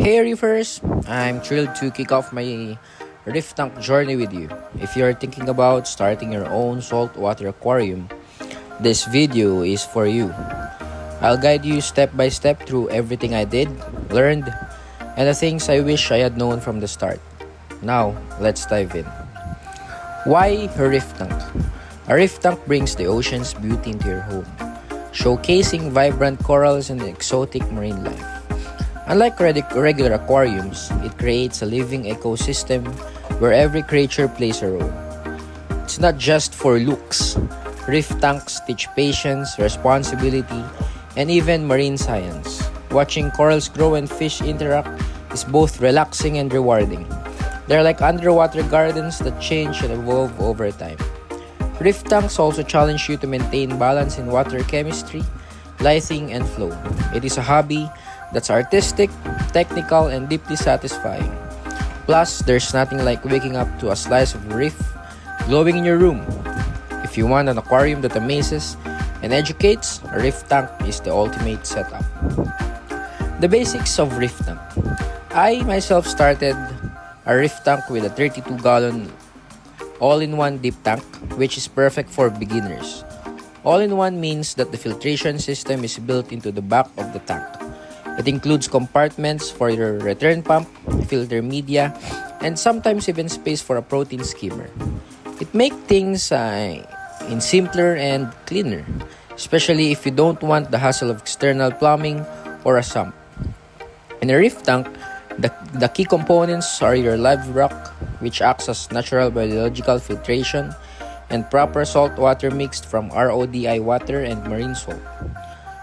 Hey Reefers! I'm thrilled to kick off my reef tank journey with you. If you're thinking about starting your own saltwater aquarium, this video is for you. I'll guide you step by step through everything I did, learned, and the things I wish I had known from the start. Now, let's dive in. Why a reef tank? A reef tank brings the ocean's beauty into your home, showcasing vibrant corals and exotic marine life. Unlike regular aquariums, it creates a living ecosystem where every creature plays a role. It's not just for looks. Reef tanks teach patience, responsibility, and even marine science. Watching corals grow and fish interact is both relaxing and rewarding. They're like underwater gardens that change and evolve over time. Reef tanks also challenge you to maintain balance in water chemistry, lighting, and flow. It is a hobby that's artistic, technical, and deeply satisfying. Plus, there's nothing like waking up to a slice of reef glowing in your room. If you want an aquarium that amazes and educates, a reef tank is the ultimate setup. The basics of reef tank. I myself started a reef tank with a 32-gallon all-in-one deep tank, which is perfect for beginners. All-in-one means that the filtration system is built into the back of the tank. It includes compartments for your return pump, filter media, and sometimes even space for a protein skimmer. It makes things in simpler and cleaner, especially if you don't want the hassle of external plumbing or a sump. In a reef tank, the key components are your live rock, which acts as natural biological filtration, and proper salt water mixed from RODI water and marine salt.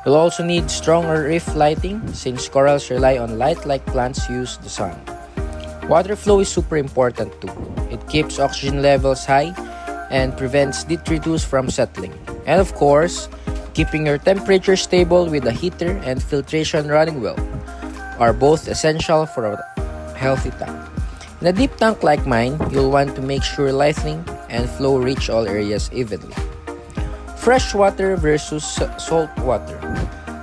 You'll also need stronger reef lighting since corals rely on light like plants use the sun. Water flow is super important too. It keeps oxygen levels high and prevents detritus from settling. And of course, keeping your temperature stable with a heater and filtration running well are both essential for a healthy tank. In a deep tank like mine, you'll want to make sure lighting and flow reach all areas evenly. Freshwater versus salt water.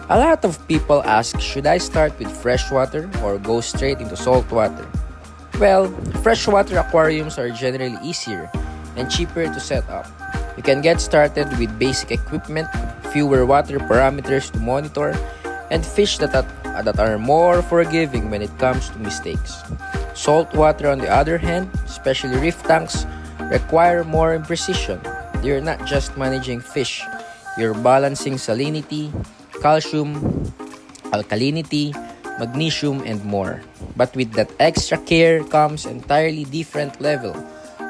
A lot of people ask, should I start with freshwater or go straight into salt water? Well, freshwater aquariums are generally easier and cheaper to set up. You can get started with basic equipment, fewer water parameters to monitor, and fish that are more forgiving when it comes to mistakes. Salt water, on the other hand, especially reef tanks, require more precision. You're not just managing fish, you're balancing salinity, calcium, alkalinity, magnesium, and more. But with that extra care comes entirely different level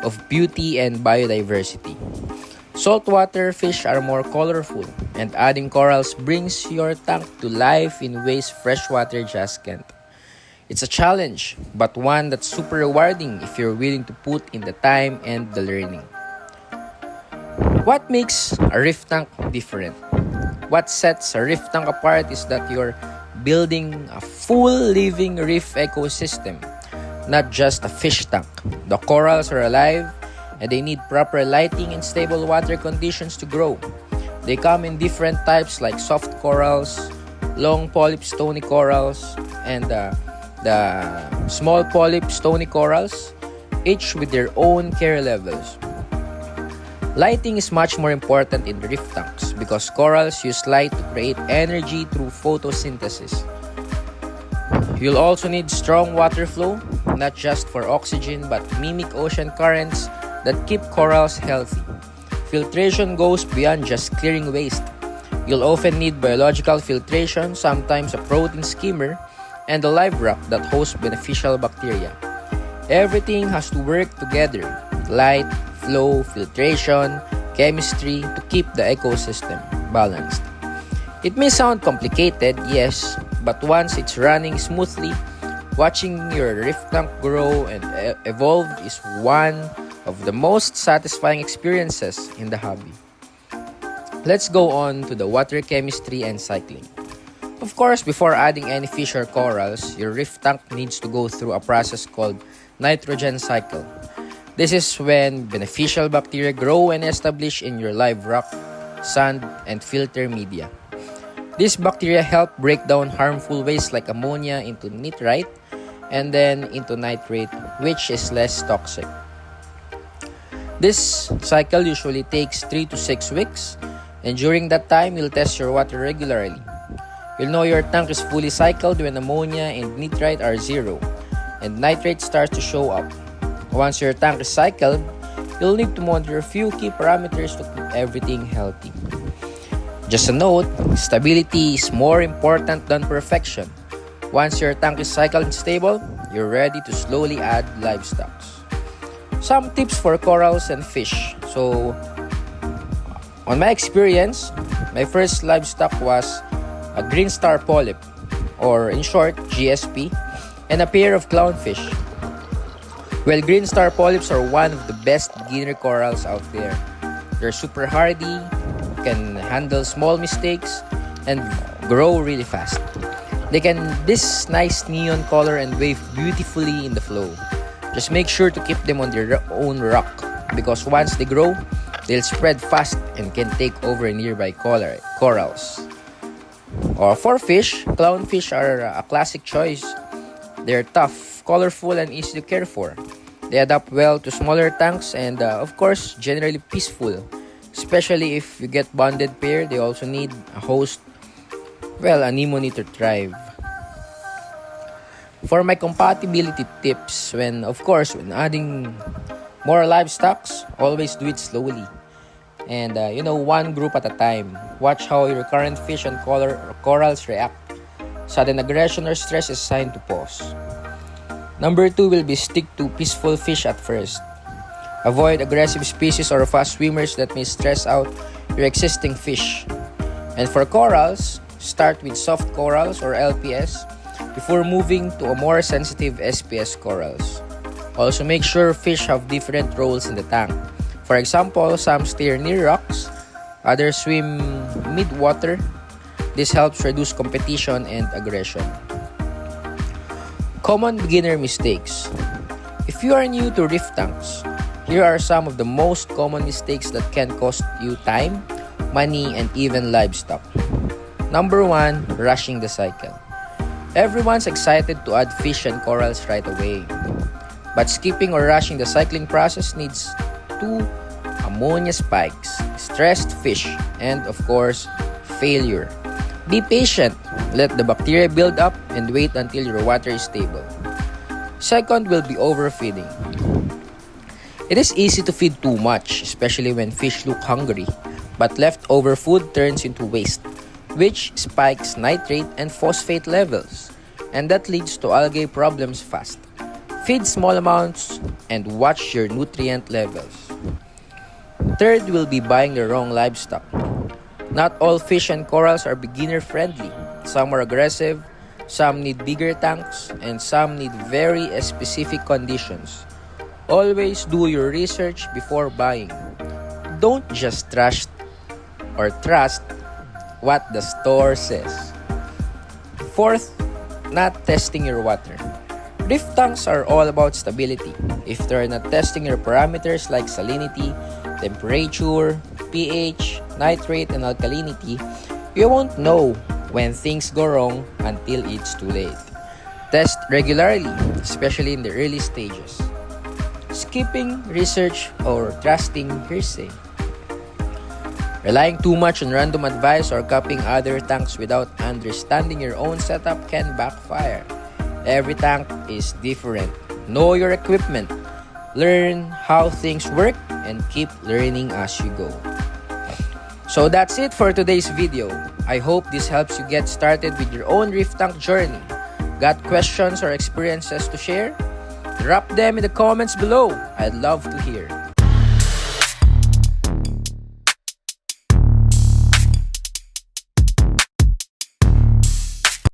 of beauty and biodiversity. Saltwater fish are more colorful, and adding corals brings your tank to life in ways freshwater just can't. It's a challenge, but one that's super rewarding if you're willing to put in the time and the learning. What makes a reef tank different? What sets a reef tank apart is that you're building a full living reef ecosystem, not just a fish tank. The corals are alive and they need proper lighting and stable water conditions to grow. They come in different types like soft corals, long polyp stony corals, and the small polyp stony corals, each with their own care levels. Lighting is much more important in reef tanks because corals use light to create energy through photosynthesis. You'll also need strong water flow, not just for oxygen but mimic ocean currents that keep corals healthy. Filtration goes beyond just clearing waste. You'll often need biological filtration, sometimes a protein skimmer, and a live rock that hosts beneficial bacteria. Everything has to work together: light, flow, filtration, chemistry to keep the ecosystem balanced. It may sound complicated, yes, but once it's running smoothly, watching your reef tank grow and evolve is one of the most satisfying experiences in the hobby. Let's go on to the water chemistry and cycling. Of course, before adding any fish or corals, your reef tank needs to go through a process called nitrogen cycle. This is when beneficial bacteria grow and establish in your live rock, sand, and filter media. These bacteria help break down harmful waste like ammonia into nitrite, and then into nitrate, which is less toxic. This cycle usually takes 3 to 6 weeks, and during that time, you'll test your water regularly. You'll know your tank is fully cycled when ammonia and nitrite are zero, and nitrate starts to show up. Once your tank is cycled, you'll need to monitor a few key parameters to keep everything healthy. Just a note, stability is more important than perfection. Once your tank is cycled and stable, you're ready to slowly add livestock. Some tips for corals and fish. So, on my experience, my first livestock was a green star polyp, or in short, GSP, and a pair of clownfish. Well, green star polyps are one of the best beginner corals out there. They're super hardy, can handle small mistakes, and grow really fast. They can this nice neon color and wave beautifully in the flow. Just make sure to keep them on their own rock, because once they grow, they'll spread fast and can take over nearby corals. Or for fish, clownfish are a classic choice. They're tough, colorful, and easy to care for. They adapt well to smaller tanks and, of course, generally peaceful. Especially if you get bonded pair, they also need a host, well, an anemone to thrive. For my compatibility tips, when adding more livestock, always do it slowly. And, one group at a time. Watch how your current fish and corals react. Sudden aggression or stress is a sign to pause. Number 2 will be stick to peaceful fish at first. Avoid aggressive species or fast swimmers that may stress out your existing fish. And for corals, start with soft corals or LPS before moving to a more sensitive SPS corals. Also make sure fish have different roles in the tank. For example, some stay near rocks, others swim mid-water. This helps reduce competition and aggression. Common beginner mistakes. If you are new to reef tanks, here are some of the most common mistakes that can cost you time, money, and even livestock. Number 1, rushing the cycle. Everyone's excited to add fish and corals right away. But skipping or rushing the cycling process needs 2 ammonia spikes, stressed fish, and of course, failure. Be patient, let the bacteria build up, and wait until your water is stable. Second will be overfeeding. It is easy to feed too much, especially when fish look hungry, but leftover food turns into waste, which spikes nitrate and phosphate levels, and that leads to algae problems fast. Feed small amounts and watch your nutrient levels. Third will be buying the wrong livestock. Not all fish and corals are beginner friendly. Some are aggressive, some need bigger tanks, and some need very specific conditions. Always do your research before buying. Don't just trust what the store says. Fourth, not testing your water. Reef tanks are all about stability. If they're not testing your parameters like salinity, temperature, pH, nitrate, and alkalinity, you won't know when things go wrong until it's too late. Test regularly, especially in the early stages. Skipping research or trusting hearsay. Relying too much on random advice or copying other tanks without understanding your own setup can backfire. Every tank is different. Know your equipment. Learn how things work and keep learning as you go. So that's it for today's video. I hope this helps you get started with your own reef tank journey. Got questions or experiences to share? Drop them in the comments below. I'd love to hear.